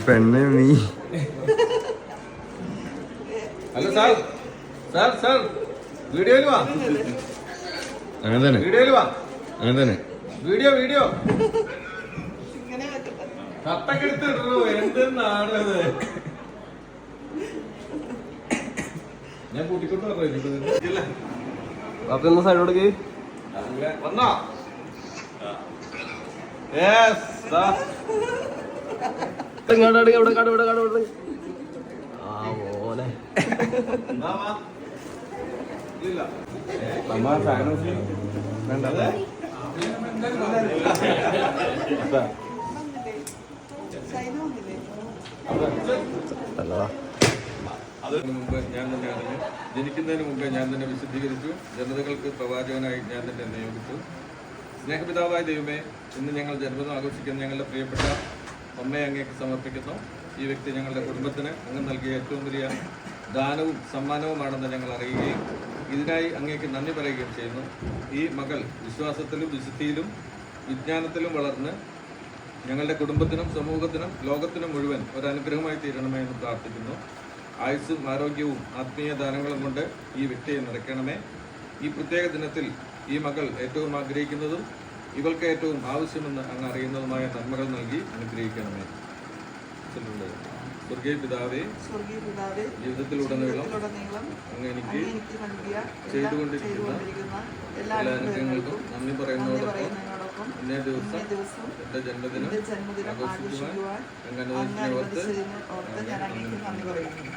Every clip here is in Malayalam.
പെണ്ണ് നീ അല്ല സാർ സാർ സാർ വീഡിയോയിൽ വാ. അങ്ങനെ തന്നെ വീഡിയോയിൽ വാ. അങ്ങനെ തന്നെ വീഡിയോ വീഡിയോ കട്ടൊക്കെ എടുത്തിടൂ. എന്തെന്നാണത്? ഞാൻ കൂട്ടിക്കൊണ്ട് പറഞ്ഞു. അപ്പൊ ഒന്ന് സൈഡോടേക്ക് വന്നോ? അതിനു മുമ്പ് ഞാൻ തന്നെ അറിഞ്ഞു. ജനിക്കുന്നതിന് മുമ്പേ ഞാൻ തന്നെ വിശുദ്ധീകരിച്ചു. ജനതകൾക്ക് പ്രവാചകനായി ഞാൻ തന്നെ നിയോഗിച്ചു. സ്നേഹപിതാവായ ദൈവമേ, ഇന്ന് ഞങ്ങൾ ജന്മദിനം ആഘോഷിക്കുന്ന ഞങ്ങളുടെ പ്രിയപ്പെട്ട അമ്മയെ അങ്ങേക്ക് സമർപ്പിക്കുന്നു. ഈ വ്യക്തി ഞങ്ങളുടെ കുടുംബത്തിന് അങ്ങ് നൽകിയ ഏറ്റവും വലിയ ദാനവും സമ്മാനവുമാണെന്ന് ഞങ്ങൾ അറിയുകയും ഇതിനായി അങ്ങേക്ക് നന്ദി പറയുകയും ചെയ്യുന്നു. ഈ മകൾ വിശ്വാസത്തിലും വിശുദ്ധിയിലും വിജ്ഞാനത്തിലും വളർന്ന് ഞങ്ങളുടെ കുടുംബത്തിനും സമൂഹത്തിനും ലോകത്തിനും മുഴുവൻ ഒരനുഗ്രഹമായി തീരണമേ എന്ന് പ്രാർത്ഥിക്കുന്നു. ആയുസ്സും ആരോഗ്യവും ആത്മീയ ദാനങ്ങളും കൊണ്ട് ഈ വ്യക്തിയെ നിറയ്ക്കണമേ. ഈ പ്രത്യേക ദിനത്തിൽ ഈ മകൾ ഏറ്റവും ആഗ്രഹിക്കുന്നതും ഇവൾക്ക് ഏറ്റവും ആവശ്യമെന്ന് അങ്ങ് അറിയുന്നതുമായ നന്മകൾ നൽകി അനുഗ്രഹിക്കണമേ. സ്വർഗീയ പിതാവേ, ജീവിതത്തിലുടനീളം അങ്ങ് എനിക്ക് ചെയ്തുകൊണ്ടിരിക്കുന്ന എല്ലാ അനുഗ്രഹങ്ങൾക്കും നന്ദി പറയുന്നതോടൊപ്പം ഇന്നേ ദിവസം എൻ്റെ ജന്മദിനം ആഘോഷിക്കുവാൻ അങ്ങ് അനുവദിച്ചോർത്ത് ഞാൻ അങ്ങേക്ക് നന്ദി പറയുന്നു.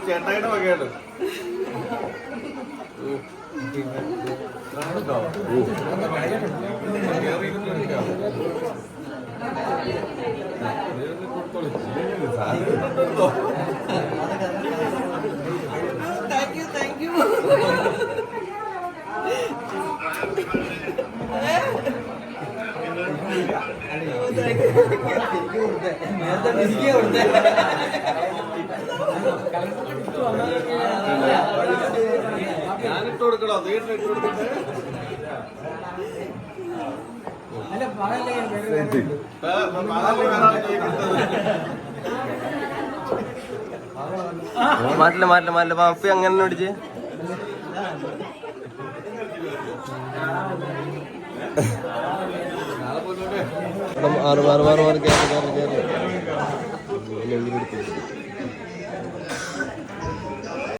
ചേട്ടായിയുടെ വകയാണ്. താങ്ക് യു ഞാനിട്ട് കൊടുക്കണോ? നീട്ടിട്ട് ഇട്ട് കൊടുക്കട്ടെ. മാറ്റില്ല മാപ്പി അങ്ങനെ അടിച്ച് മാറി കയറി